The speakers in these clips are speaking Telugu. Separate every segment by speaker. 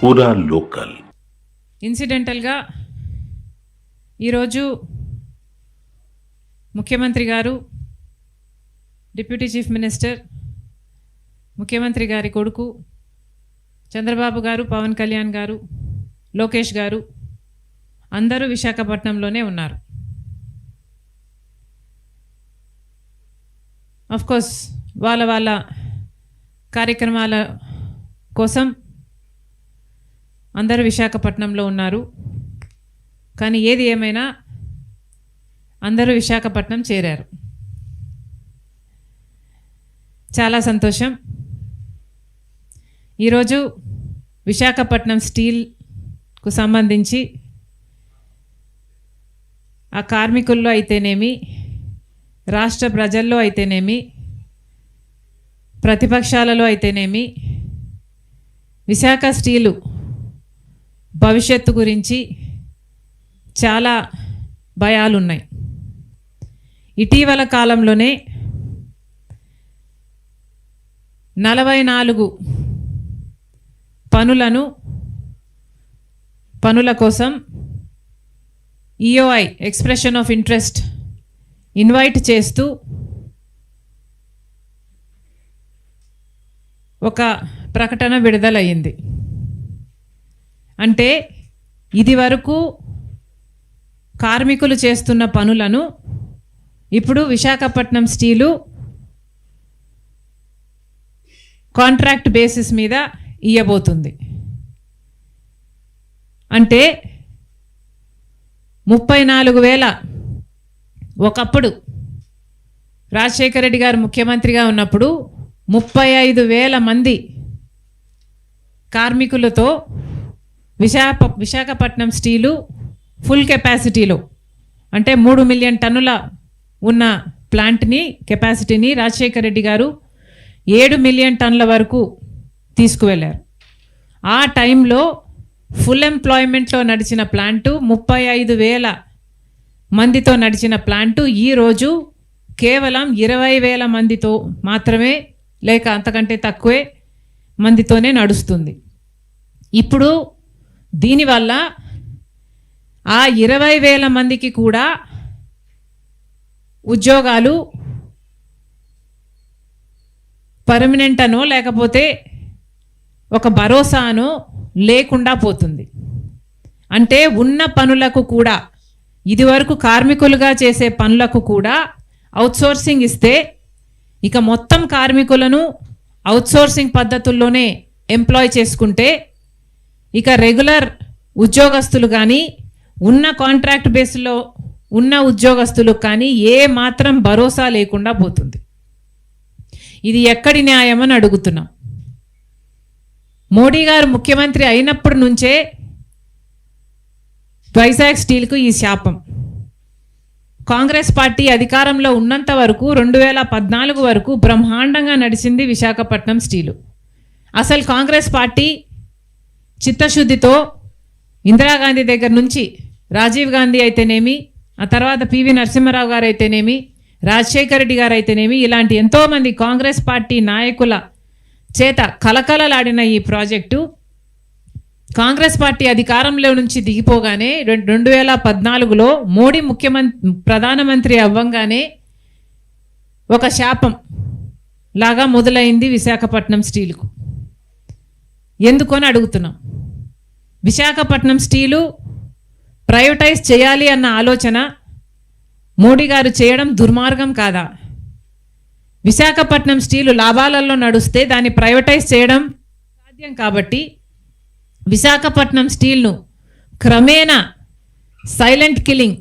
Speaker 1: పూరా లోకల్.
Speaker 2: ఇన్సిడెంటల్గా ఈరోజు ముఖ్యమంత్రి గారు, డిప్యూటీ చీఫ్ మినిస్టర్, ముఖ్యమంత్రి గారి కొడుకు చంద్రబాబు గారు, పవన్ కళ్యాణ్ గారు, లోకేష్ గారు అందరూ విశాఖపట్నంలోనే ఉన్నారు. ఆఫ్కోర్స్ వాళ్ళ కార్యక్రమాల కోసం అందరూ విశాఖపట్నంలో ఉన్నారు. కానీ ఏది ఏమైనా అందరూ విశాఖపట్నం చేరారు. చాలా సంతోషం. ఈరోజు విశాఖపట్నం స్టీల్కు సంబంధించి ఆ కార్మికుల్లో అయితేనేమి, రాష్ట్ర ప్రజల్లో అయితేనేమి, ప్రతిపక్షాలలో అయితేనేమి విశాఖ స్టీలు భవిష్యత్తు గురించి చాలా భయాలున్నాయి. ఇటీవల కాలంలోనే 44 పనుల కోసం EOI expression of interest invite చేస్తూ ఒక ప్రకటన విడుదలయ్యింది. అంటే ఇది వరకు కార్మికులు చేస్తున్న పనులను ఇప్పుడు విశాఖపట్నం స్టీలు కాంట్రాక్ట్ బేసిస్ మీద ఇయ్యబోతుంది. అంటే 34,000 ఒకప్పుడు రాజశేఖర రెడ్డి గారు ముఖ్యమంత్రిగా ఉన్నప్పుడు 35,000 మంది కార్మికులతో విశాఖపట్నం స్టీలు ఫుల్ కెపాసిటీలో, అంటే 3 మిలియన్ టన్నుల ఉన్న ప్లాంట్ని కెపాసిటీని రాజశేఖర రెడ్డి గారు 7 మిలియన్ టన్నుల వరకు తీసుకువెళ్ళారు. ఆ టైంలో ఫుల్ ఎంప్లాయ్మెంట్లో నడిచిన ప్లాంటు, 35,000 మందితో నడిచిన ప్లాంటు ఈరోజు కేవలం 20,000 మందితో మాత్రమే, లేక అంతకంటే తక్కువే మందితోనే నడుస్తుంది. ఇప్పుడు దీనివల్ల ఆ 20,000 మందికి కూడా ఉద్యోగాలు పర్మనెంట్ అనో లేకపోతే ఒక భరోసానో లేకుండా పోతుంది. అంటే ఉన్న పనులకు కూడా, ఇదివరకు కార్మికులుగా చేసే పనులకు కూడా అవుట్సోర్సింగ్ ఇస్తే ఇక మొత్తం కార్మికులను అవుట్సోర్సింగ్ పద్ధతుల్లోనే ఎంప్లాయ్ చేసుకుంటే ఇక రెగ్యులర్ ఉద్యోగస్తులు కానీ, ఉన్న కాంట్రాక్ట్ బేస్లో ఉన్న ఉద్యోగస్తులకు కానీ ఏ మాత్రం భరోసా లేకుండా పోతుంది. ఇది ఎక్కడి న్యాయమని అడుగుతున్నాం. మోడీ గారు ముఖ్యమంత్రి అయినప్పటి నుంచే వైజాగ్ స్టీల్కు ఈ శాపం. కాంగ్రెస్ పార్టీ అధికారంలో ఉన్నంత వరకు 2014 వరకు బ్రహ్మాండంగా నడిచింది విశాఖపట్నం స్టీలు. అసలు కాంగ్రెస్ పార్టీ చిత్తశుద్ధితో ఇందిరాగాంధీ దగ్గర నుంచి రాజీవ్ గాంధీ అయితేనేమి, ఆ తర్వాత పివి నరసింహారావు గారు అయితేనేమి, రాజశేఖర రెడ్డి గారు అయితేనేమి, ఇలాంటి ఎంతోమంది కాంగ్రెస్ పార్టీ నాయకుల చేత కలకలలాడిన ఈ ప్రాజెక్టు కాంగ్రెస్ పార్టీ అధికారంలో నుంచి దిగిపోగానే 2014లో మోడీ ప్రధానమంత్రి అవ్వంగానే ఒక శాపం లాగా మొదలైంది విశాఖపట్నం స్టీలుకు. ఎందుకని అడుగుతున్నాం. విశాఖపట్నం స్టీలు ప్రైవేటైజ్ చేయాలి అన్న ఆలోచన మోడీ గారు చేయడం దుర్మార్గం కాదా? విశాఖపట్నం స్టీలు లాభాలలో నడుస్తే దాన్ని ప్రైవేటైజ్ చేయడం సాధ్యం. కాబట్టి విశాఖపట్నం స్టీల్ను క్రమేణా సైలెంట్ కిల్లింగ్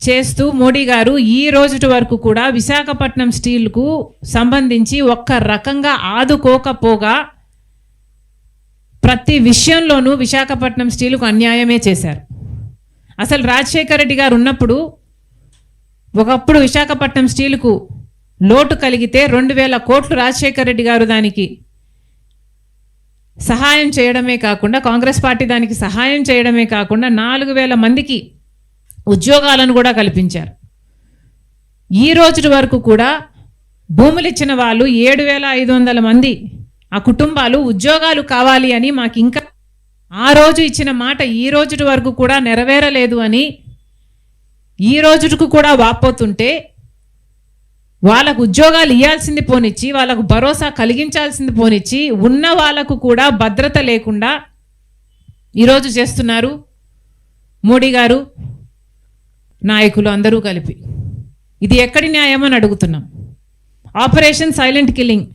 Speaker 2: చేస్తూ మోడీ గారు ఈ రోజు వరకు కూడా విశాఖపట్నం స్టీల్కు సంబంధించి ఒక్క రకంగా ఆదుకోకపోగా ప్రతి విషయంలోనూ విశాఖపట్నం స్టీలుకు అన్యాయమే చేశారు. అసలు రాజశేఖర రెడ్డి గారు ఉన్నప్పుడు ఒకప్పుడు విశాఖపట్నం స్టీలుకు లోటు కలిగితే 2,000 కోట్లు రాజశేఖర రెడ్డి గారు దానికి సహాయం చేయడమే కాకుండా, కాంగ్రెస్ పార్టీ దానికి సహాయం చేయడమే కాకుండా 4,000 మందికి ఉద్యోగాలను కూడా కల్పించారు. ఈ రోజు వరకు కూడా భూములు ఇచ్చిన వాళ్ళు 7,500 మంది ఆ కుటుంబాలు ఉద్యోగాలు కావాలి అని మాకు ఇంకా ఆ రోజు ఇచ్చిన మాట ఈ రోజు వరకు కూడా నెరవేరలేదు అని ఈ రోజుకు కూడా వాపోతుంటే వాళ్ళకు ఉద్యోగాలు ఇవ్వాల్సింది పోనిచ్చి వాళ్ళకు భరోసా కలిగించాల్సింది పోనిచ్చి ఉన్న వాళ్ళకు కూడా భద్రత లేకుండా ఈరోజు చేస్తున్నారు మోడీ గారు నాయకులు అందరూ కలిపి. ఇది ఎక్కడి న్యాయం అని అడుగుతున్నాం. Operation silent killing